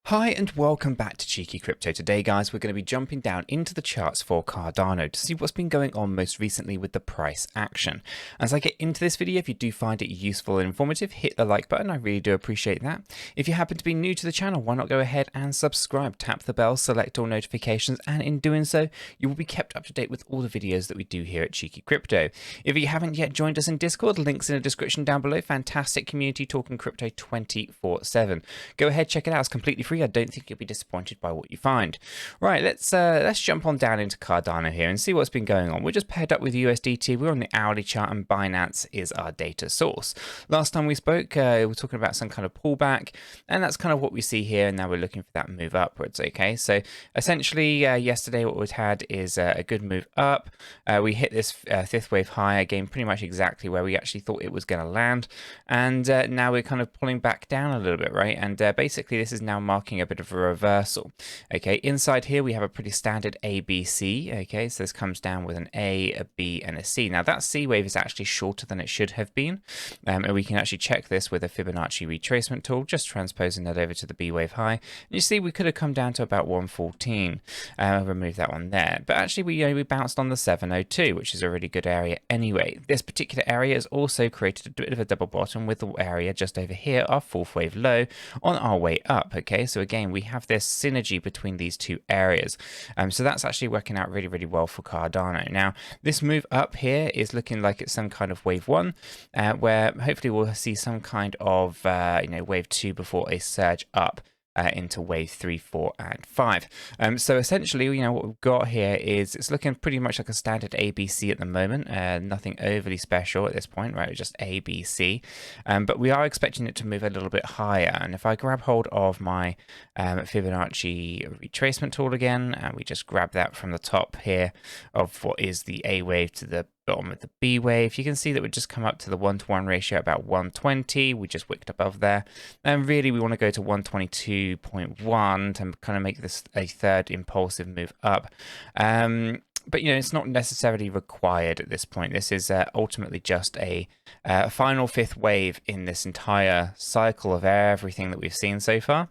Hi and welcome back to Cheeky Crypto. Today guys, we're going to be jumping down into the charts for Cardano to see what's been going on most recently with the price action. As I get into this video, if you do find it useful and informative, hit the like button. I really do appreciate that. If you happen to be new to the channel, why not go ahead and subscribe, tap the bell, select all notifications, and in doing so, you will be kept up to date with all the videos that we do here at Cheeky Crypto. If you haven't yet joined us in Discord, links in the description down below. Fantastic community talking crypto 24/7. Go ahead, check it out. It's completely free. I don't think you'll be disappointed by what you find. Right, let's jump on down into Cardano here and see what's been going on. We're just paired up with USDT. We're on the hourly chart and Binance is our data source. Last time we spoke, we were talking about some kind of pullback, and that's kind of what we see here. And now we're looking for that move upwards. Okay, so essentially yesterday what we've had is a good move up. We hit this fifth wave high again, pretty much exactly where we actually thought it was going to land, and now we're kind of pulling back down a little bit, right? And basically this is now marking a bit of a reversal. Okay, inside here we have a pretty standard ABC. Okay, so this comes down with an A, a B, and a C. Now that C wave is actually shorter than it should have been, and we can actually check this with a Fibonacci retracement tool, just transposing that over to the B wave high. And you see we could have come down to about 114. Remove that one there, but actually we bounced on the 702, which is a really good area anyway. This particular area has also created a bit of a double bottom with the area just over here, our fourth wave low, on our way up. Okay, so again, we have this synergy between these two areas. So that's actually working out really, really well for Cardano. Now, this move up here is looking like it's some kind of wave one, where hopefully we'll see some kind of wave two before a surge up into wave 3, 4, and 5. So essentially, what we've got here is it's looking pretty much like a standard ABC at the moment. Nothing overly special at this point, right? Just ABC. But we are expecting it to move a little bit higher. And if I grab hold of my Fibonacci retracement tool again, and we just grab that from the top here of what is the A wave to the bottom of the B wave, you can see that we just come up to the 1-to-1 ratio about 120. We just wicked above there, and really we want to go to 122.1 to kind of make this a third impulsive move up. But it's not necessarily required at this point. This is ultimately just a final fifth wave in this entire cycle of everything that we've seen so far.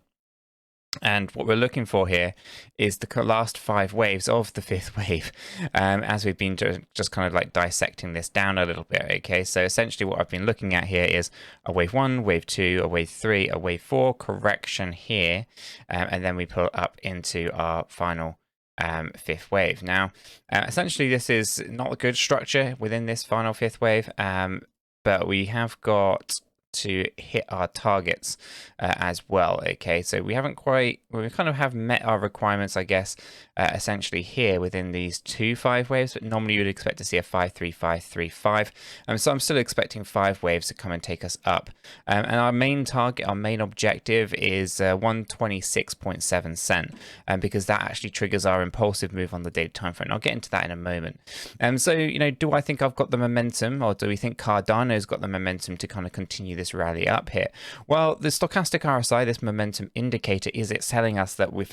And what we're looking for here is the last 5 waves of the fifth wave, as we've been just kind of like dissecting this down a little bit. Okay, so essentially what I've been looking at here is a wave 1, wave 2, a wave 3, a wave 4, correction here, and then we pull up into our final fifth wave. Now, essentially this is not a good structure within this final fifth wave, but we have got to hit our targets as well. Okay, so we kind of have met our requirements, I guess, essentially here within these 2 5 waves, but normally you would expect to see a 5 3 5 3 5. So I'm still expecting 5 waves to come and take us up, and our main target, our main objective is 126.7 cent, because that actually triggers our impulsive move on the daily time frame. I'll get into that in a moment. So do I think I've got the momentum, or do we think Cardano's got the momentum to kind of continue this rally up here? Well, the stochastic RSI, this momentum indicator, is it's telling us that we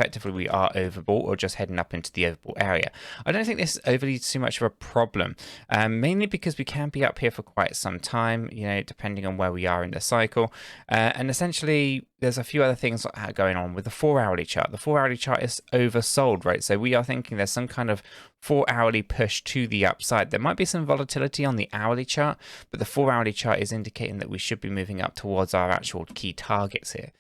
are overbought or just heading up into the overbought area. I don't think this is overly too much of a problem, mainly because we can be up here for quite some time, depending on where we are in the cycle, and essentially there's a few other things going on with the 4-hourly chart. The 4-hourly chart is oversold, right? So we are thinking there's some kind of 4-hourly push to the upside. There might be some volatility on the hourly chart, but the 4-hourly chart is indicating that we should be moving up towards our actual key targets here.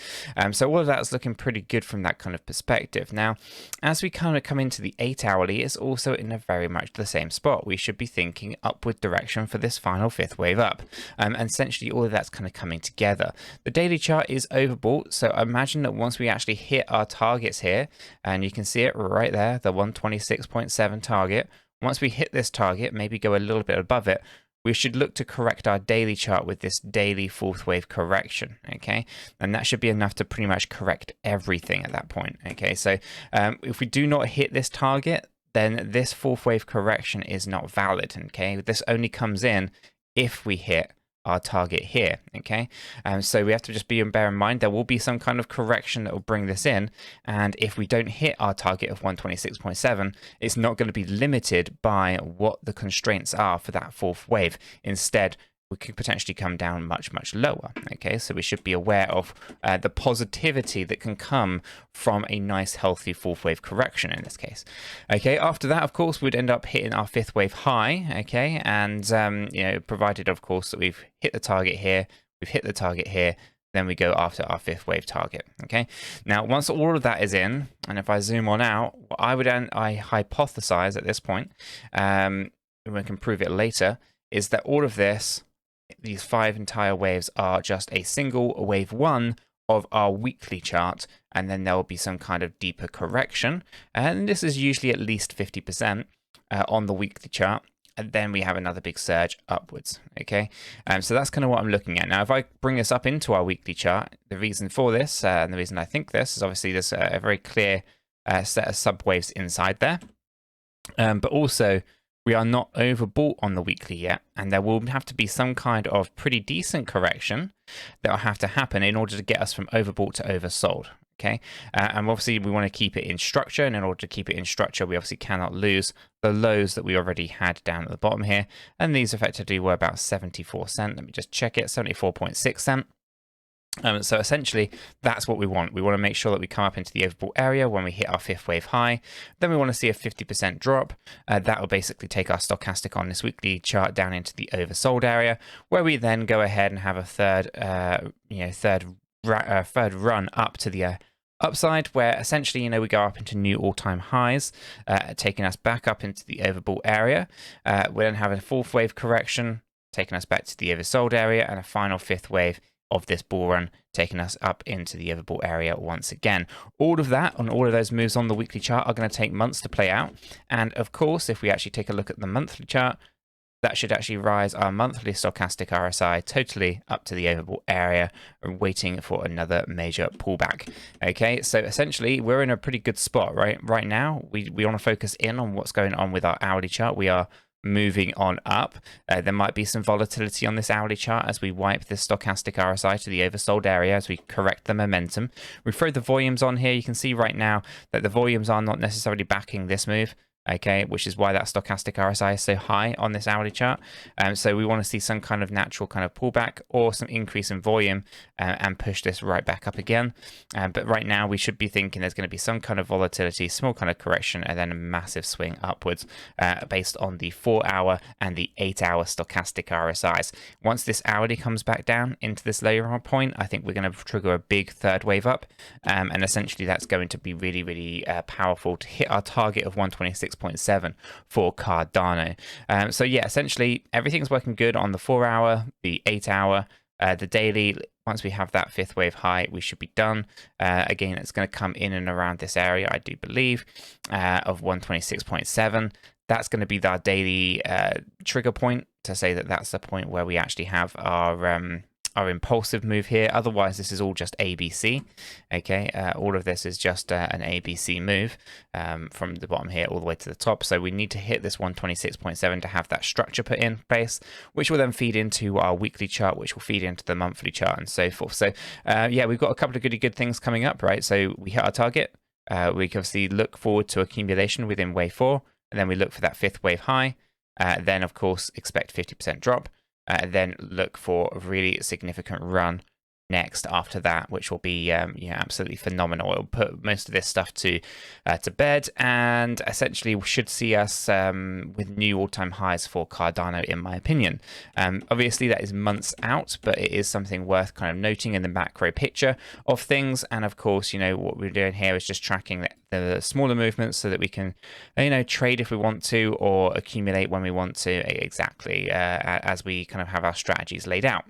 So all of that is looking pretty good from that kind of perspective. Now, as we kind of come into the 8-hourly, it's also in a very much the same spot. We should be thinking upward direction for this final fifth wave up, and essentially all of that's kind of coming together. The daily chart is overbought, so I imagine that once we actually hit our targets here, and you can see it right there, the 126.7 target, once we hit this target, maybe go a little bit above it, we should look to correct our daily chart with this daily fourth wave correction. Okay, and that should be enough to pretty much correct everything at that point. Okay, so if we do not hit this target, then this fourth wave correction is not valid. Okay, this only comes in if we hit our target here. Okay, so we have to just bear in mind there will be some kind of correction that will bring this in, and if we don't hit our target of 126.7, it's not going to be limited by what the constraints are for that fourth wave. Instead, we could potentially come down much, much lower. Okay, so we should be aware of the positivity that can come from a nice, healthy fourth wave correction in this case. Okay, after that, of course, we'd end up hitting our fifth wave high. Okay, and you know, provided, of course, that we've hit the target here, we've hit the target here, then we go after our fifth wave target. Okay, now once all of that is in, and if I zoom on out, what I hypothesize at this point, and we can prove it later, is that all of this, these 5 entire waves, are just a single wave 1 of our weekly chart, and then there will be some kind of deeper correction, and this is usually at least 50% on the weekly chart, and then we have another big surge upwards. Okay, so that's kind of what I'm looking at. Now, if I bring this up into our weekly chart, the reason for this, and the reason I think this, is obviously there's a very clear set of subwaves inside there, but also we are not overbought on the weekly yet, and there will have to be some kind of pretty decent correction that will have to happen in order to get us from overbought to oversold. Okay, and obviously we want to keep it in structure, and in order to keep it in structure, we obviously cannot lose the lows that we already had down at the bottom here, and these effectively were about 74 cent. Let me just check it, 74.6 cent. So essentially, that's what we want. We want to make sure that we come up into the overbought area when we hit our fifth wave high. Then we want to see a 50% drop. That will basically take our stochastic on this weekly chart down into the oversold area, where we then go ahead and have a third run up to the upside, where essentially, we go up into new all-time highs, taking us back up into the overbought area. We then have a fourth wave correction, taking us back to the oversold area, and a final fifth wave of this bull run, taking us up into the overbought area once again. All of that, and all of those moves on the weekly chart, are going to take months to play out. And of course, if we actually take a look at the monthly chart, that should actually rise our monthly stochastic RSI totally up to the overbought area, waiting for another major pullback. Okay, so essentially we're in a pretty good spot, right? Right now, we want to focus in on what's going on with our hourly chart. We are moving on up. There might be some volatility on this hourly chart as we wipe this stochastic RSI to the oversold area, as we correct the momentum. We throw the volumes on here. You can see right now that the volumes are not necessarily backing this move. Okay, which is why that stochastic RSI is so high on this hourly chart. So we want to see some kind of natural kind of pullback or some increase in volume and push this right back up again. But right now we should be thinking there's going to be some kind of volatility, small kind of correction, and then a massive swing upwards based on the 4-hour and the 8-hour stochastic RSIs. Once this hourly comes back down into this lower point, I think we're going to trigger a big third wave up. And essentially that's going to be really, really powerful to hit our target of 126.7 for Cardano. So yeah, essentially everything's working good on the 4-hour, the 8-hour, the daily. Once we have that fifth wave high, we should be done. Again, it's going to come in and around this area, I do believe, of 126.7. That's going to be our daily trigger point to say that that's the point where we actually have our impulsive move here. Otherwise, this is all just ABC. Okay, all of this is just an ABC move from the bottom here all the way to the top. So we need to hit this 126.7 to have that structure put in place, which will then feed into our weekly chart, which will feed into the monthly chart, and so forth. So yeah, we've got a couple of good things coming up, right? So we hit our target. We can obviously look forward to accumulation within wave 4, and then we look for that fifth wave high. Then, of course, expect 50% drop. Then look for a really significant run next after that, which will be absolutely phenomenal. It'll put most of this stuff to bed, and essentially should see us with new all-time highs for Cardano, in my opinion. Obviously that is months out, but it is something worth kind of noting in the macro picture of things. And of course, what we're doing here is just tracking the smaller movements so that we can trade if we want to, or accumulate when we want to, exactly as we kind of have our strategies laid out.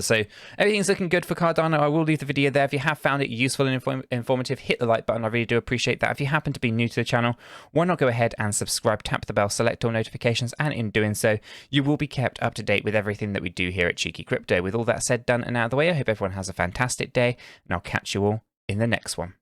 So everything's looking good for Cardano. I will leave the video there. If you have found it useful and informative, hit the like button. I really do appreciate that. If you happen to be new to the channel, why not go ahead and subscribe, tap the bell, select all notifications, and in doing so, you will be kept up to date with everything that we do here at Cheeky Crypto. With all that said, done, and out of the way, I hope everyone has a fantastic day, and I'll catch you all in the next one.